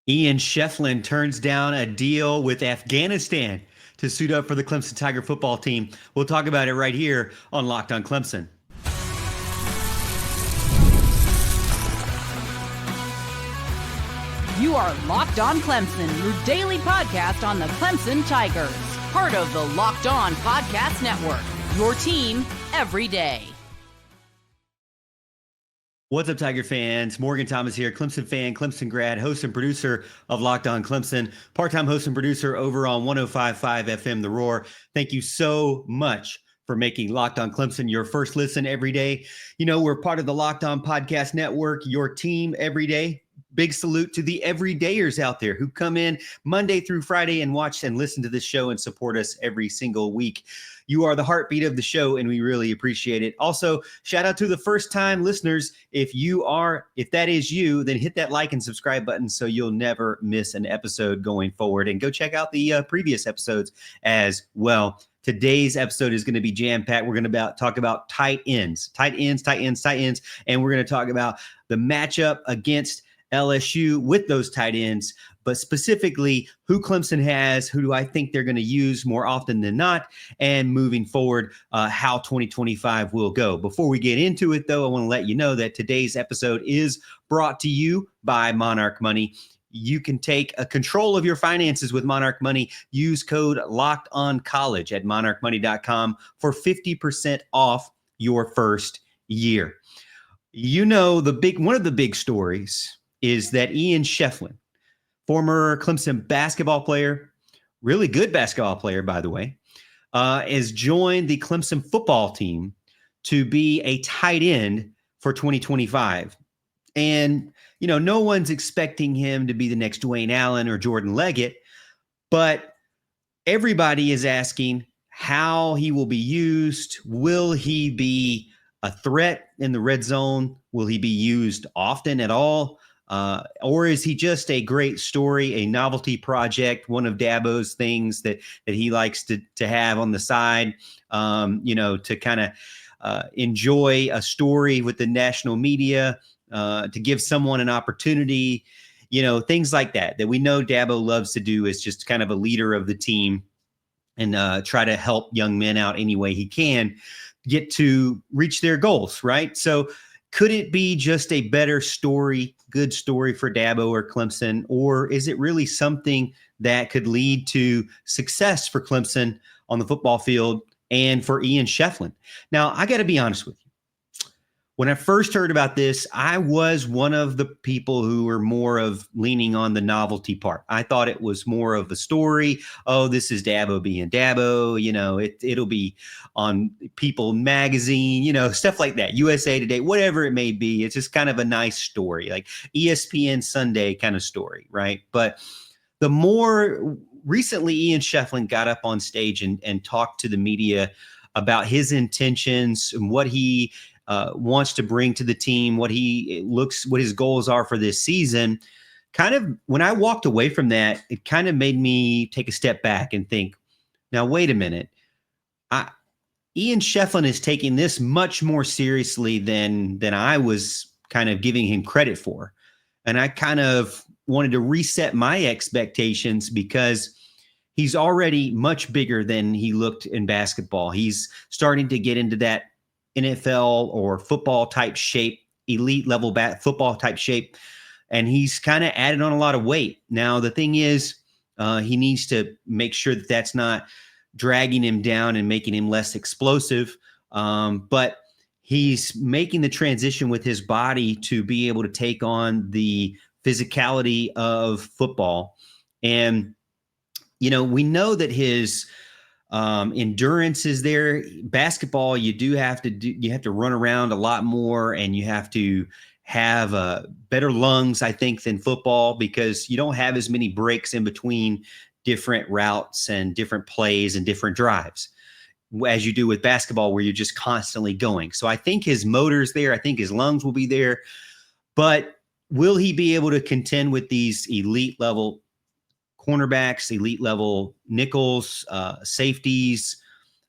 Ian Shefflin turns down a deal with Afghanistan to suit up for the Clemson Tiger football team. We'll talk about it right here on Locked on Clemson. You are Locked on Clemson, your daily podcast on the Clemson Tigers. Part of the Locked On Podcast Network, your team every day. What's up, Tiger fans? Morgan Thomas here, Clemson fan, Clemson grad, host and producer of Locked on Clemson, part-time host and producer over on 105.5 FM The Roar. Thank you so much for making Locked on Clemson your first listen every day. You know, we're part of the Locked on Podcast Network, your team every day. Big salute to the everydayers out there who come in Monday through Friday and watch and listen to this show and support us every single week. You are the heartbeat of the show, and we really appreciate it. Also, shout out to the first-time listeners. If that is you, then hit that like and subscribe button so you'll never miss an episode going forward. And go check out the previous episodes as well. Today's episode is going to be jam-packed. We're going to talk about tight ends, and we're going to talk about the matchup against LSU with those tight ends, but specifically who Clemson has, who do I think they're going to use more often than not, and moving forward, how 2025 will go. Before we get into it, though, I want to let you know that today's episode is brought to you by Monarch Money. You can take control of your finances with Monarch Money. Use code LOCKEDONCollege at monarchmoney.com for 50% off your first year. You know, one of the big stories is that Ian Shefflin, former Clemson basketball player, really good basketball player, by the way, has joined the Clemson football team to be a tight end for 2025. And, you know, no one's expecting him to be the next Dwayne Allen or Jordan Leggett, but everybody is asking how he will be used. Will he be a threat in the red zone? Will he be used often at all? Or is he just a great story, a novelty project, one of Dabo's things that he likes to have on the side, to kind of enjoy a story with the national media, to give someone an opportunity, things like that we know Dabo loves to do as just kind of a leader of the team and try to help young men out any way he can get to reach their goals, right? So could it be just a better story, good story for Dabo or Clemson, or is it really something that could lead to success for Clemson on the football field and for Ian Shefflin? Now, I got to be honest with you. When I first heard about this, I was one of the people who were more of leaning on the novelty part. I thought it was more of a story. Oh, this is Dabo being Dabo. It'll be on People magazine, stuff like that, USA Today, whatever it may be. It's just kind of a nice story, like ESPN Sunday kind of story, right? But the more recently Ian Shefflin got up on stage and talked to the media about his intentions and what he wants to bring to the team, what his goals are for this season. Kind of when I walked away from that, it kind of made me take a step back and think, now, wait a minute. Ian Shefflin is taking this much more seriously than I was kind of giving him credit for. And I kind of wanted to reset my expectations because he's already much bigger than he looked in basketball. He's starting to get into that NFL or football type shape, elite level football type shape. And he's kind of added on a lot of weight. Now, the thing is, he needs to make sure that that's not dragging him down and making him less explosive. But he's making the transition with his body to be able to take on the physicality of football. And, we know that his endurance is there. Basketball, you have to run around a lot more, and you have to have better lungs, I think, than football, because you don't have as many breaks in between different routes and different plays and different drives as you do with basketball, where you're just constantly going. So I think his motor's there. I think his lungs will be there. But will he be able to contend with these elite level cornerbacks, elite level nickels, safeties,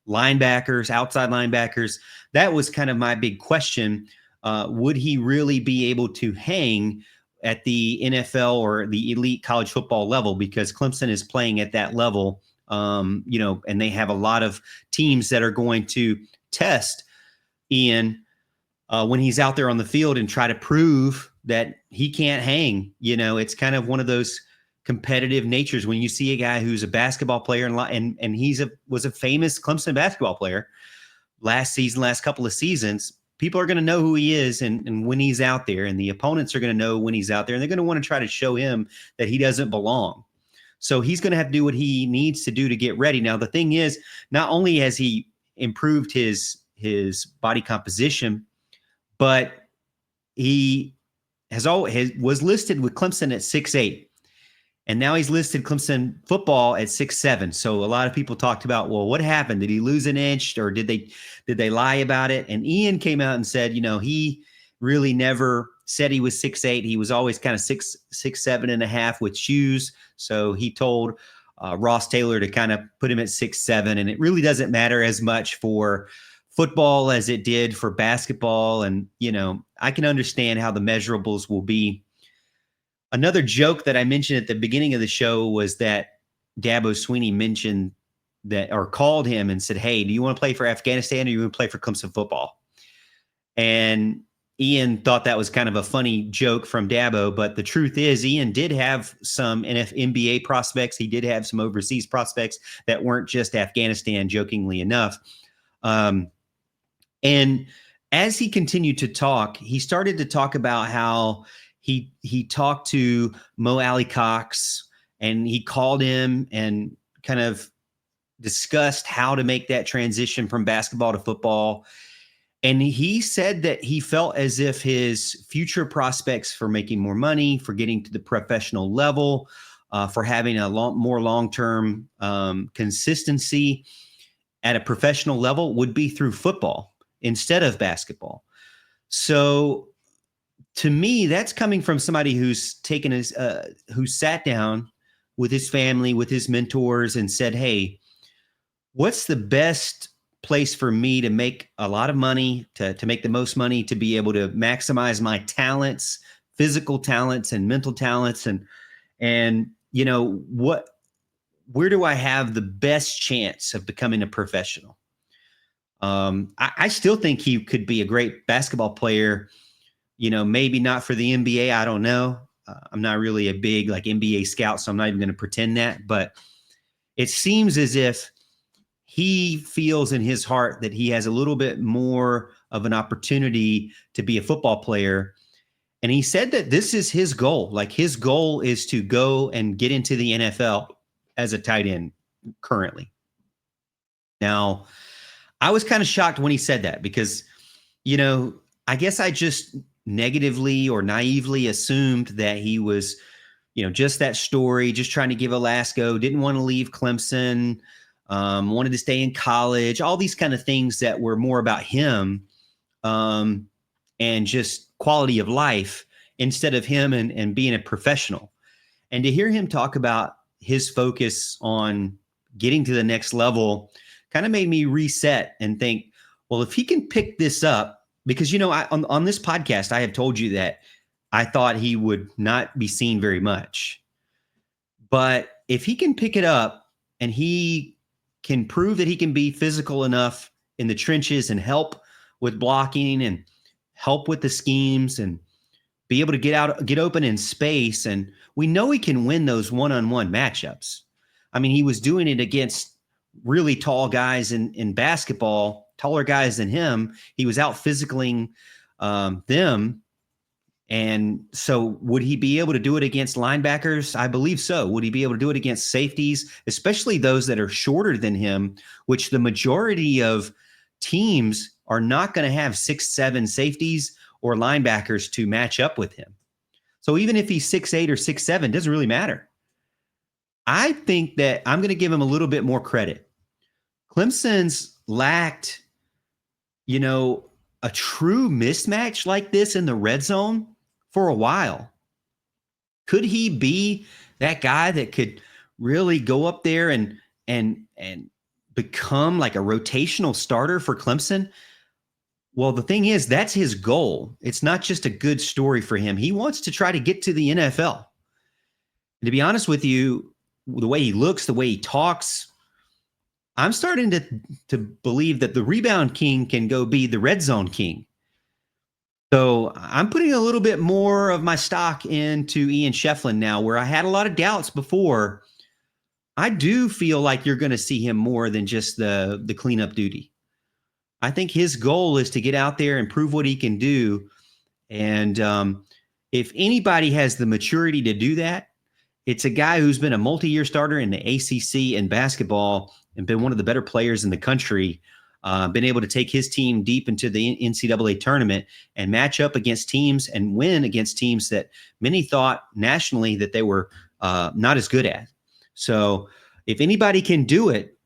linebackers, outside linebackers? That was kind of my big question. Would he really be able to hang at the NFL or the elite college football level, because Clemson is playing at that level, and they have a lot of teams that are going to test Ian when he's out there on the field and try to prove that he can't hang. It's kind of one of those competitive natures when you see a guy who's a basketball player and was a famous Clemson basketball player last couple of seasons. People are going to know who he is and when he's out there, and the opponents are going to know when he's out there, and they're going to want to try to show him that he doesn't belong. So he's going to have to do what he needs to do to get ready. Now, the thing is, not only has he improved his body composition, but he was listed with Clemson at 6'8", and now he's listed Clemson football at 6'7". So a lot of people talked about, well, what happened? Did he lose an inch, or did they lie about it? And Ian came out and said, he really never said he was 6'8". He was always kind of 6'7.5" with shoes. So he told Ross Taylor to kind of put him at 6'7", and it really doesn't matter as much for football as it did for basketball. And, I can understand how the measurables will be. Another joke that I mentioned at the beginning of the show was that Dabo Swinney mentioned that, or called him and said, hey, do you want to play for Afghanistan, or do you want to play for Clemson football? And Ian thought that was kind of a funny joke from Dabo, but the truth is Ian did have some NBA prospects. He did have some overseas prospects that weren't just Afghanistan, jokingly enough. And as he continued to talk, he started to talk about how he talked to Mo Alley-Cox, and he called him and kind of discussed how to make that transition from basketball to football. And he said that he felt as if his future prospects for making more money, for getting to the professional level, for having a more long-term consistency at a professional level would be through football instead of basketball. So to me, that's coming from somebody who's who sat down with his family, with his mentors, and said, hey, what's the best place for me to make a lot of money, to make the most money, to be able to maximize my talents, physical talents and mental talents, and where do I have the best chance of becoming a professional? I still think he could be a great basketball player. Maybe not for the NBA. I don't know. I'm not really a big NBA scout, so I'm not even going to pretend that. But it seems as if he feels in his heart that he has a little bit more of an opportunity to be a football player. And he said that this is his goal. His goal is to go and get into the NFL as a tight end currently. Now, I was kind of shocked when he said that because, I guess I just negatively or naively assumed that he was, just that story, just trying to give a last go, didn't want to leave Clemson, wanted to stay in college, all these kind of things that were more about him and just quality of life instead of him and being a professional. And to hear him talk about his focus on getting to the next level kind of made me reset and think, well, if he can pick this up, because, on this podcast, I have told you that I thought he would not be seen very much. But if he can pick it up and he can prove that he can be physical enough in the trenches and help with blocking and help with the schemes and be able to get open in space. And we know he can win those one-on-one matchups. I mean, he was doing it against really tall guys in basketball, taller guys than him. He was out physicaling them. And so would he be able to do it against linebackers? I believe so. Would he be able to do it against safeties, especially those that are shorter than him, which the majority of teams are not going to have 6'7" safeties or linebackers to match up with him. So even if he's 6'8" or 6'7", it doesn't really matter. I think that I'm going to give him a little bit more credit. Clemson's lacked, a true mismatch like this in the red zone for a while. Could he be that guy that could really go up there and become like a rotational starter for Clemson? Well, the thing is, that's his goal. It's not just a good story for him. He wants to try to get to the NFL. And to be honest with you, the way he looks, the way he talks, I'm starting to believe that the rebound king can go be the red zone king. So I'm putting a little bit more of my stock into Ian Shefflin now, where I had a lot of doubts before. I do feel like you're going to see him more than just the cleanup duty. I think his goal is to get out there and prove what he can do. And if anybody has the maturity to do that, it's a guy who's been a multi-year starter in the ACC in basketball and been one of the better players in the country, been able to take his team deep into the NCAA tournament and match up against teams and win against teams that many thought nationally that they were not as good at. So if anybody can do it,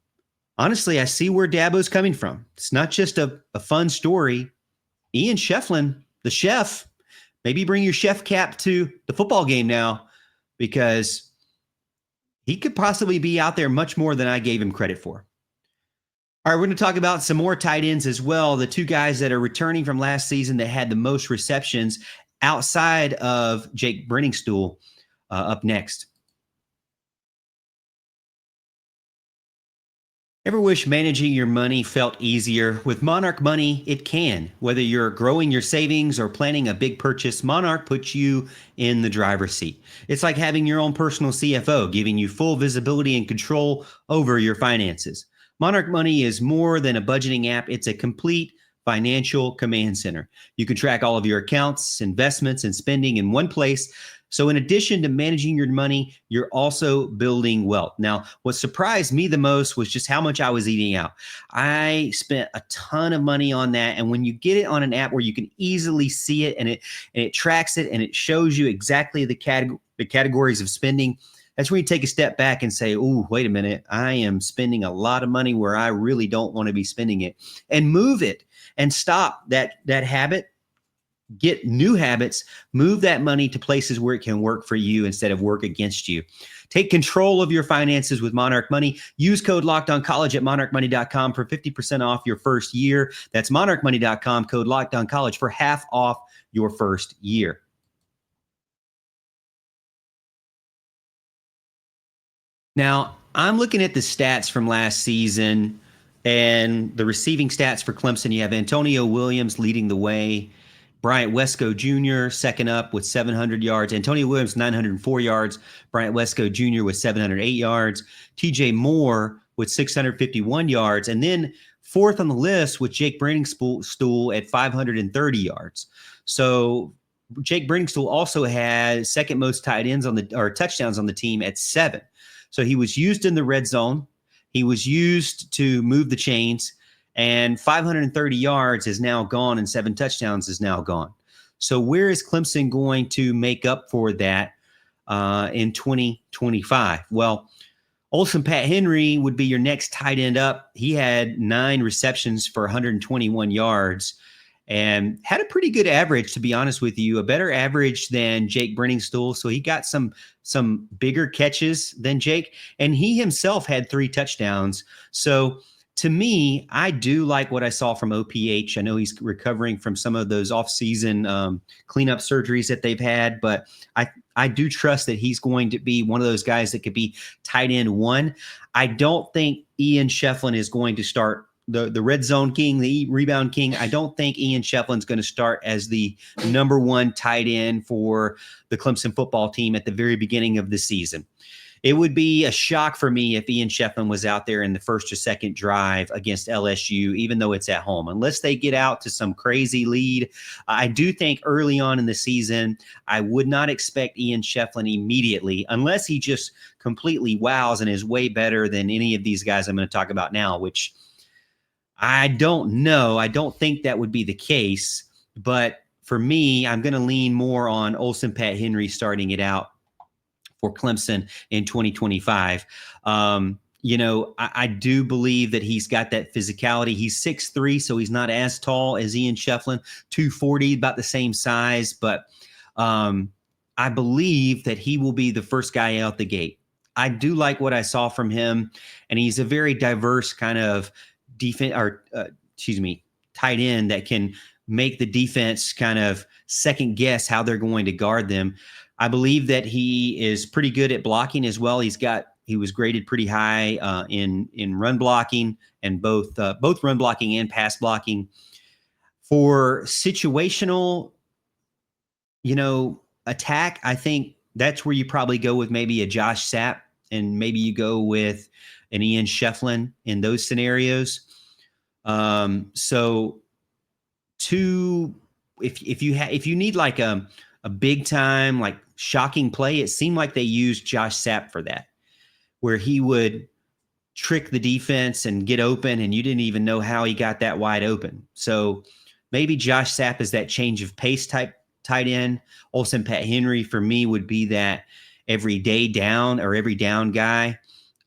honestly, I see where Dabo's coming from. It's not just a fun story. Ian Shefflin, the chef, maybe bring your chef cap to the football game now, because he could possibly be out there much more than I gave him credit for. All right, we're going to talk about some more tight ends as well. The two guys that are returning from last season that had the most receptions outside of Jake Brenningstool up next. Ever wish managing your money felt easier? With Monarch Money, it can. Whether you're growing your savings or planning a big purchase, Monarch puts you in the driver's seat. It's like having your own personal CFO, giving you full visibility and control over your finances. Monarch Money is more than a budgeting app. It's a complete financial command center. You can track all of your accounts, investments, and spending in one place. So in addition to managing your money, you're also building wealth. Now, what surprised me the most was just how much I was eating out. I spent a ton of money on that. And when you get it on an app where you can easily see it and it tracks it and it shows you exactly the categories of spending, that's where you take a step back and say, oh, wait a minute, I am spending a lot of money where I really don't want to be spending it, and move it and stop that habit. Get new habits, move that money to places where it can work for you instead of work against you. Take control of your finances with Monarch Money. Use code LOCKEDONCollege at monarchmoney.com for 50% off your first year. That's monarchmoney.com, code LOCKEDONCollege for half off your first year. Now, I'm looking at the stats from last season and the receiving stats for Clemson. You have Antonio Williams leading the way. Bryant Wesco Jr. second up with 700 yards. Antonio Williams, 904 yards. Bryant Wesco Jr. with 708 yards. TJ Moore with 651 yards. And then fourth on the list with Jake Brenningstool at 530 yards. So Jake Brenningstool also had second most tight ends or touchdowns on the team at 7. So he was used in the red zone. He was used to move the chains. And 530 yards is now gone and 7 touchdowns is now gone. So where is Clemson going to make up for that in 2025? Well, Olsen Pat Henry would be your next tight end up. He had 9 receptions for 121 yards and had a pretty good average, to be honest with you, a better average than Jake Brenningstool. So he got some bigger catches than Jake, and he himself had 3 touchdowns. So to me, I do like what I saw from OPH. I know he's recovering from some of those off-season cleanup surgeries that they've had, but I do trust that he's going to be one of those guys that could be tight end 1. I don't think Ian Shefflin is going to start the red zone king, the rebound king. I don't think Ian Shefflin's going to start as the number 1 tight end for the Clemson football team at the very beginning of the season. It would be a shock for me if Ian Shefflin was out there in the first or second drive against LSU, even though it's at home, unless they get out to some crazy lead. I do think early on in the season, I would not expect Ian Shefflin immediately, unless he just completely wows and is way better than any of these guys I'm going to talk about now, which I don't know. I don't think that would be the case. But for me, I'm going to lean more on Olsen Pat Henry starting it out for Clemson in 2025. I do believe that he's got that physicality. He's 6'3", so he's not as tall as Ian Shefflin, 240, about the same size. But I believe that he will be the first guy out the gate. I do like what I saw from him, and he's a very diverse kind of tight end that can make the defense kind of second guess how they're going to guard them. I believe that he is pretty good at blocking as well. He was graded pretty high in run blocking, and both run blocking and pass blocking. For situational, attack, I think that's where you probably go with maybe a Josh Sapp, and maybe you go with an Ian Shefflin in those scenarios. So if you need like a big time, like shocking play, it seemed like they used Josh Sapp for that, where he would trick the defense and get open, and you didn't even know how he got that wide open. So maybe Josh Sapp is that change of pace type tight end. Olsen Pat Henry for me would be that every down guy.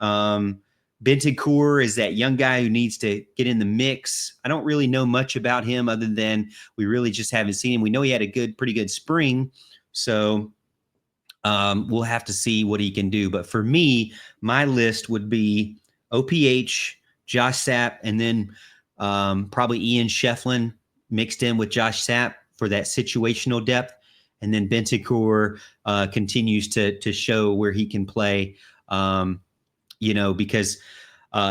Bentancur is that young guy who needs to get in the mix. I don't really know much about him other than we really just haven't seen him. We know he had a pretty good spring. So we'll have to see what he can do. But for me, my list would be OPH, Josh Sapp, and then probably Ian Shefflin mixed in with Josh Sapp for that situational depth. And then Bentancur continues to show where he can play, because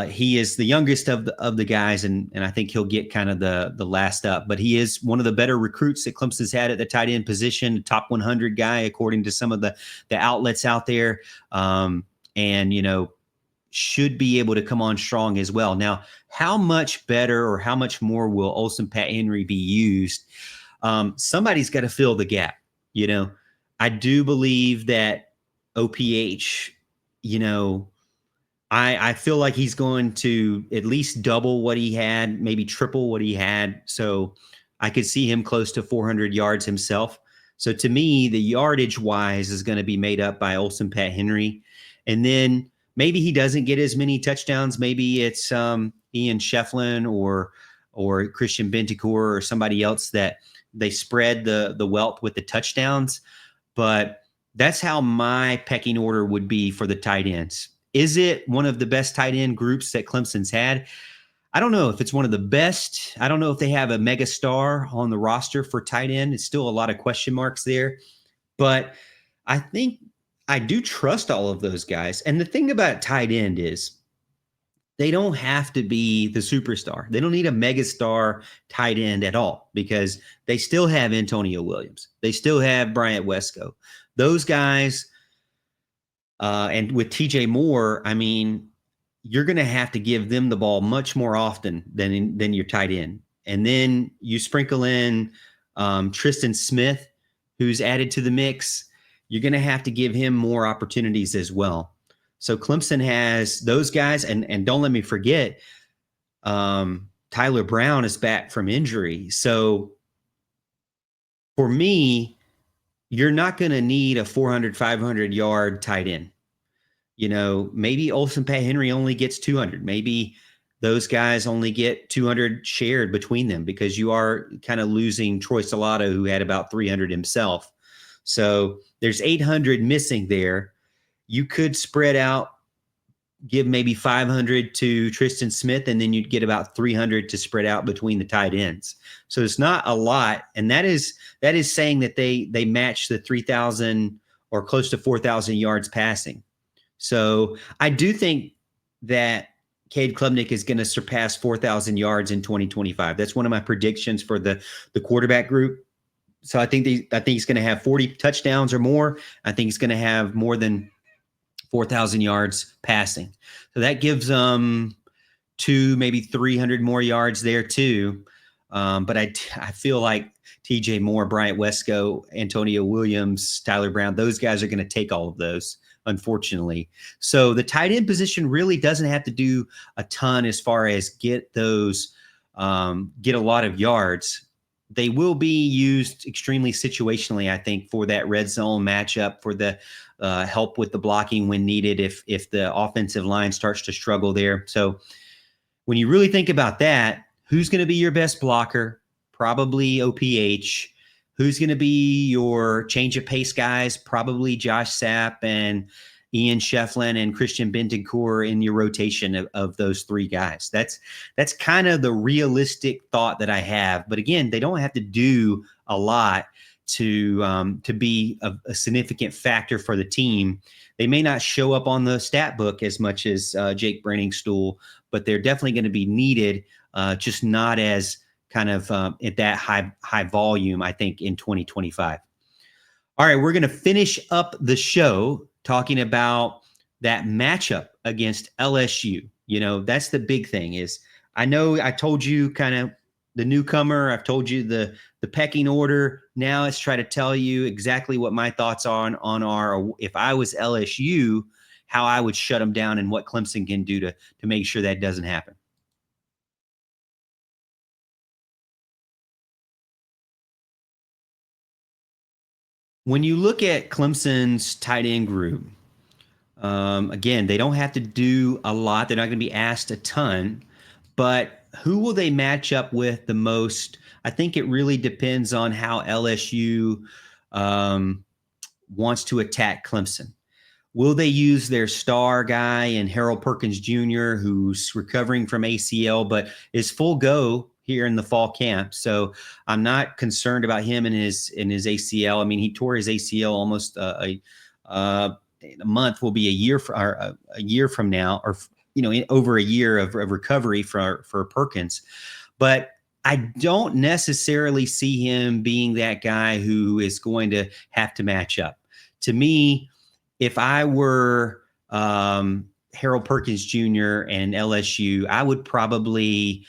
he is the youngest of the guys, and I think he'll get kind of the last up. But he is one of the better recruits that Clemson's had at the tight end position, top 100 guy according to some of the outlets out there, and should be able to come on strong as well. Now, how much better or how much more will Olsen Pat Henry be used? Somebody's got to fill the gap. I do believe that OPH, I feel like he's going to at least double what he had, maybe triple what he had. So I could see him close to 400 yards himself. So to me, the yardage wise is going to be made up by Olsen Pat Henry. And then maybe he doesn't get as many touchdowns. Maybe it's Ian Shefflin or Christian Bentancur or somebody else that they spread the wealth with the touchdowns. But that's how my pecking order would be for the tight ends. Is it one of the best tight end groups that Clemson's had? I don't know if it's one of the best. I don't know if they have a mega star on the roster for tight end. It's still a lot of question marks there. But I think I do trust all of those guys. And the thing about tight end is they don't have to be the superstar. They don't need a mega star tight end at all, because they still have Antonio Williams. They still have Bryant Wesco. Those guys, and with TJ Moore, I mean, you're going to have to give them the ball much more often than your tight end. And then you sprinkle in Tristan Smith, who's added to the mix. You're going to have to give him more opportunities as well. So Clemson has those guys, and don't let me forget, Tyler Brown is back from injury. So for me, you're not going to need a 400, 500-yard tight end. Maybe Olsen Pat Henry only gets 200. Maybe those guys only get 200 shared between them, because you are kind of losing Troy Salato, who had about 300 himself. So there's 800 missing there. You could spread out, give maybe 500 to Tristan Smith, and then you'd get about 300 to spread out between the tight ends. So it's not a lot. And that is saying that they match the 3,000 or close to 4,000 yards passing. So I do think that Cade Klubnik is going to surpass 4,000 yards in 2025. That's one of my predictions for the quarterback group. So I think he's going to have 40 touchdowns or more. I think he's going to have more than 4,000 yards passing. So that gives them 200, maybe 300 more yards there too. But I feel like TJ Moore, Bryant Wesco, Antonio Williams, Tyler Brown, those guys are going to take all of those, unfortunately. So the tight end position really doesn't have to do a ton as far as get a lot of yards. They will be used extremely situationally, I think, for that red zone matchup, for the help with the blocking when needed if the offensive line starts to struggle there. So when you really think about that, who's going to be your best blocker? Probably OPH. Who's going to be your change of pace guys? Probably Josh Sapp and Ian Shefflin and Christian Bentancur in your rotation of those three guys. That's kind of the realistic thought that I have. But again, they don't have to do a lot to be a significant factor for the team. They may not show up on the stat book as much as Jake Branningstool, but they're definitely going to be needed, just not as kind of at that high volume, I think, in 2025. All right, we're going to finish up the show talking about that matchup against LSU. You know, that's the big thing is I know I told you kind of the newcomer. I've told you the pecking order. Now let's try to tell you exactly what my thoughts are on our, if I was LSU, how I would shut them down and what Clemson can do to make sure that doesn't happen. When you look at Clemson's tight end group, again, they don't have to do a lot. They're not going to be asked a ton, but who will they match up with the most? I think it really depends on how LSU wants to attack Clemson. Will they use their star guy and Harold Perkins Jr., who's recovering from ACL, but is full go here in the fall camp? So I'm not concerned about him and his ACL. I mean, he tore his ACL almost a month will be a year from now, or over a year of recovery for Perkins. But I don't necessarily see him being that guy who is going to have to match up. To me, if I were Harold Perkins Jr. and LSU, I would probably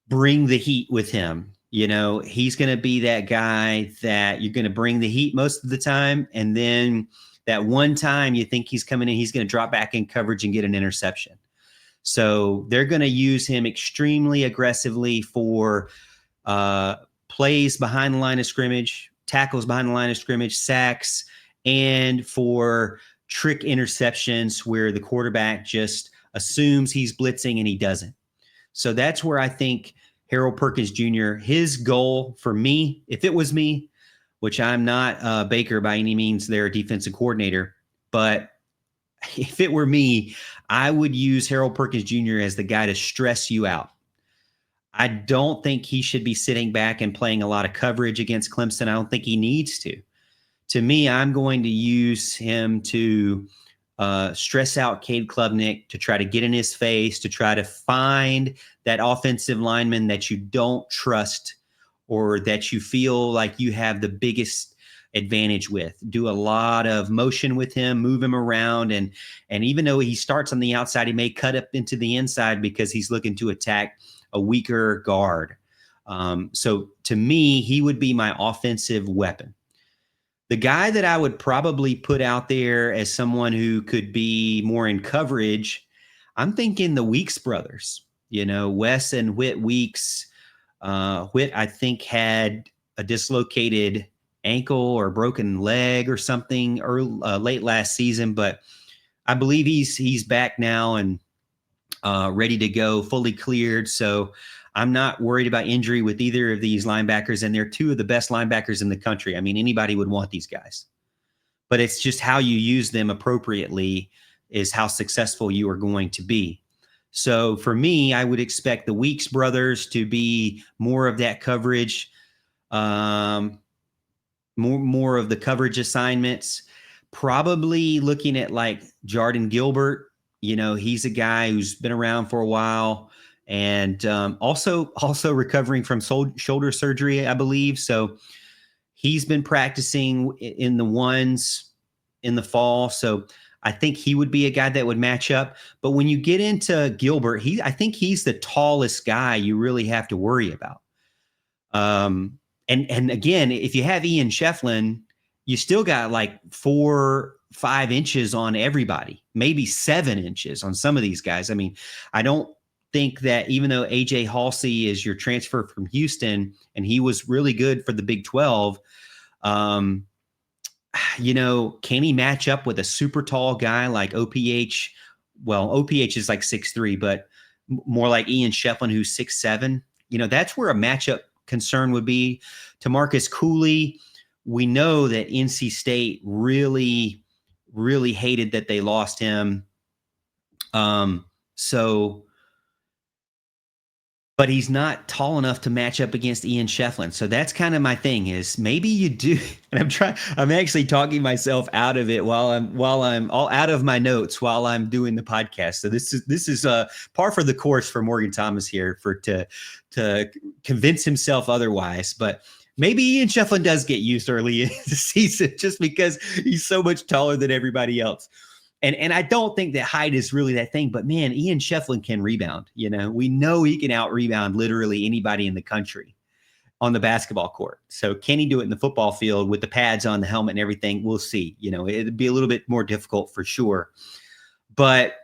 bring the heat with him. You know, he's going to be that guy that you're going to bring the heat most of the time. And then that one time you think he's coming in, he's going to drop back in coverage and get an interception. So they're going to use him extremely aggressively for plays behind the line of scrimmage, tackles behind the line of scrimmage, sacks, and for trick interceptions where the quarterback just assumes he's blitzing and he doesn't. So that's where I think Harold Perkins Jr., his goal for me, if it was me, which I'm not Baker by any means, their defensive coordinator, but if it were me, I would use Harold Perkins Jr. as the guy to stress you out. I don't think he should be sitting back and playing a lot of coverage against Clemson. I don't think he needs to. To me, I'm going to use him to stress out Cade Klubnik, to try to get in his face, to try to find that offensive lineman that you don't trust or that you feel like you have the biggest advantage with. Do a lot of motion with him, move him around, and even though he starts on the outside, he may cut up into the inside because he's looking to attack a weaker guard. So to me, he would be my offensive weapon. The guy that I would probably put out there as someone who could be more in coverage, I'm thinking the Weeks brothers. You know, Wes and Whit Weeks. Whit, I think, had a dislocated ankle or broken leg or something late last season, but I believe he's back now and ready to go, fully cleared. So I'm not worried about injury with either of these linebackers, and they're two of the best linebackers in the country. I mean, anybody would want these guys, but it's just how you use them appropriately is how successful you are going to be. So for me, I would expect the Weeks brothers to be more of that coverage, more of the coverage assignments, probably looking at like Jordan Gilbert. You know, he's a guy who's been around for a while and also recovering from shoulder surgery, I believe. So he's been practicing in the ones in the fall. So I think he would be a guy that would match up. But when you get into Gilbert, I think he's the tallest guy you really have to worry about. And again, if you have Ian Shefflin, you still got like 4-5 inches on everybody, maybe 7 inches on some of these guys. I mean, I don't think that even though AJ Halsey is your transfer from Houston and he was really good for the Big 12, you know, can he match up with a super tall guy like OPH? Well, OPH is like 6'3", but more like Ian Shefflin, who's 6'7". You know, that's where a matchup concern would be. To Marcus Cooley, we know that NC State really really hated that they lost him. But he's not tall enough to match up against Ian Shefflin. So that's kind of my thing is maybe you do. And I'm actually talking myself out of it while I'm all out of my notes while I'm doing the podcast. So this is par for the course for Morgan Thomas here to convince himself otherwise. But maybe Ian Shefflin does get used early in the season just because he's so much taller than everybody else. And I don't think that height is really that thing, but man, Ian Shefflin can rebound. We know he can out rebound literally anybody in the country on the basketball court. So can he do it in the football field with the pads on, the helmet and everything? We'll see. It'd be a little bit more difficult for sure. But,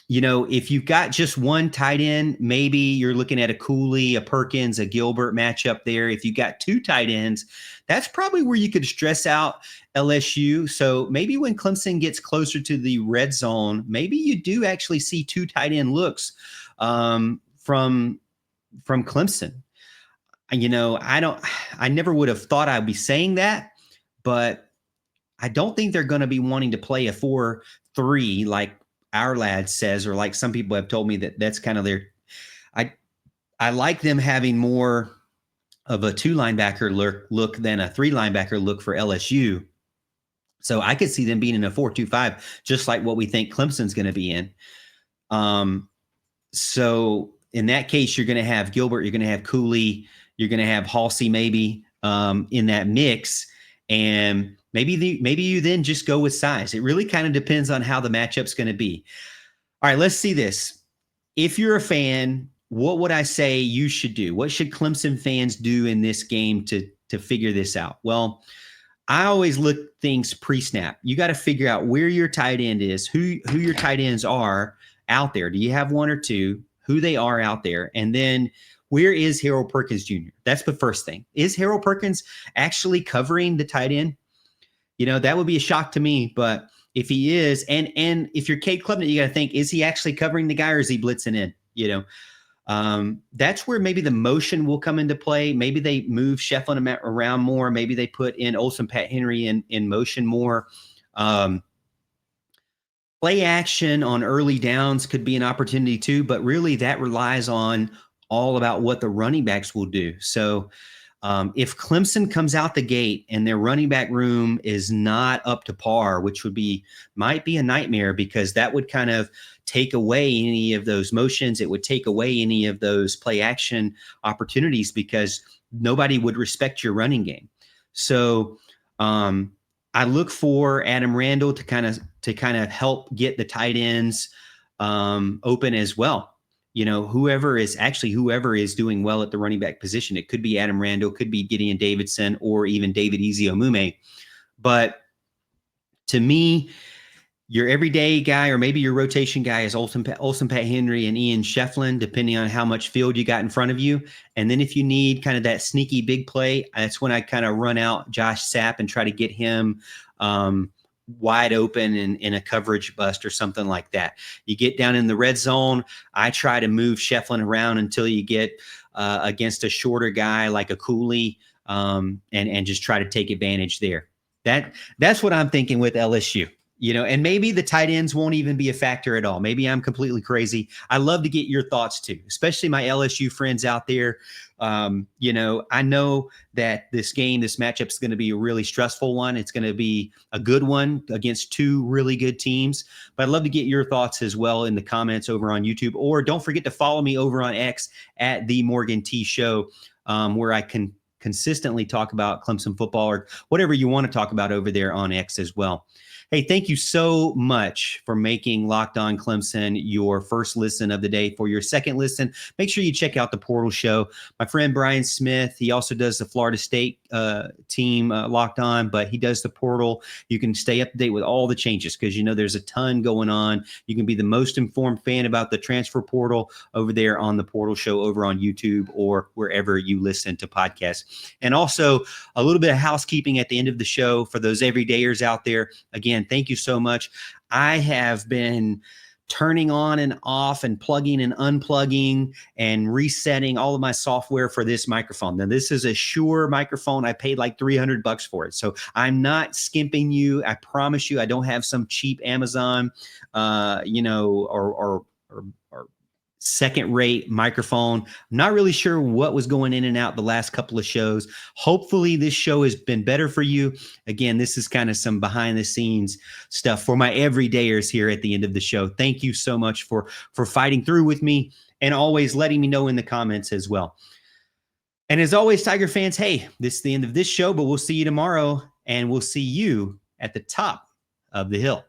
if you've got just one tight end, maybe you're looking at a Cooley, a Perkins, a Gilbert matchup there. If you got two tight ends, that's probably where you could stress out LSU. So maybe when Clemson gets closer to the red zone, maybe you do actually see two tight end looks from Clemson. I never would have thought I'd be saying that, but I don't think they're going to be wanting to play a 4-3 like our lad says, or like some people have told me that's kind of their. I like them having more of a 2 linebacker look than a 3 linebacker look for LSU. So I could see them being in a 4-2-5, just like what we think Clemson's going to be in. So in that case, you're going to have Gilbert, you're going to have Cooley, you're going to have Halsey maybe in that mix, and maybe you then just go with size. It really kind of depends on how the matchup's going to be. All right, let's see this. If you're a fan, what would I say you should do? What should Clemson fans do in this game to figure this out? Well, I always look things pre-snap. You got to figure out where your tight end is, who your tight ends are out there. Do you have one or two? Who they are out there, and then where is Harold Perkins Jr.? That's the first thing. Is Harold Perkins actually covering the tight end? That would be a shock to me, but if he is, and if you're Cade Klubnik, you got to think, is he actually covering the guy or is he blitzing in? That's where maybe the motion will come into play. Maybe they move Shefflin around more. Maybe they put in Olsen Pat Henry in motion more. Play action on early downs could be an opportunity too, but really that relies on all about what the running backs will do. So if Clemson comes out the gate and their running back room is not up to par, which might be a nightmare, because that would kind of take away any of those motions. It would take away any of those play action opportunities because nobody would respect your running game. So I look for Adam Randall to kind of help get the tight ends open as well. Whoever is doing well at the running back position. It could be Adam Randall, could be Gideon Davidson, or even David Eziomume. But to me, your everyday guy, or maybe your rotation guy, is Olsen Pat Henry and Ian Shefflin, depending on how much field you got in front of you. And then if you need kind of that sneaky big play, that's when I kind of run out Josh Sapp and try to get him wide open in a coverage bust or something like that. You get down in the red zone, I try to move Shefflin around until you get against a shorter guy like a Cooley, and just try to take advantage there. That's what I'm thinking with LSU. And maybe the tight ends won't even be a factor at all. Maybe I'm completely crazy. I love to get your thoughts too, especially my LSU friends out there. I know that this matchup is going to be a really stressful one. It's going to be a good one against two really good teams, but I'd love to get your thoughts as well in the comments over on YouTube, or don't forget to follow me over on X at the Morgan T Show, where I can consistently talk about Clemson football or whatever you want to talk about over there on X as well. Hey, thank you so much for making Locked On Clemson your first listen of the day. For your second listen, make sure you check out the Portal Show. My friend Brian Smith, he also does the Florida State team Locked On, but he does the Portal. You can stay up to date with all the changes because there's a ton going on. You can be the most informed fan about the transfer portal over there on the Portal Show over on YouTube or wherever you listen to podcasts. And also a little bit of housekeeping at the end of the show for those everydayers out there. Again, thank you so much. I have been turning on and off and plugging and unplugging and resetting all of my software for this microphone. Now, this is a Shure microphone. I paid like $300 for it. So I'm not skimping you. I promise you, I don't have some cheap Amazon, or second-rate microphone. I'm not really sure what was going in and out the last couple of shows. Hopefully this show has been better for you. Again, this is kind of some behind-the-scenes stuff for my everydayers here at the end of the show. Thank you so much for fighting through with me and always letting me know in the comments as well. And as always, Tiger fans, hey, this is the end of this show, but we'll see you tomorrow, and we'll see you at the top of the hill.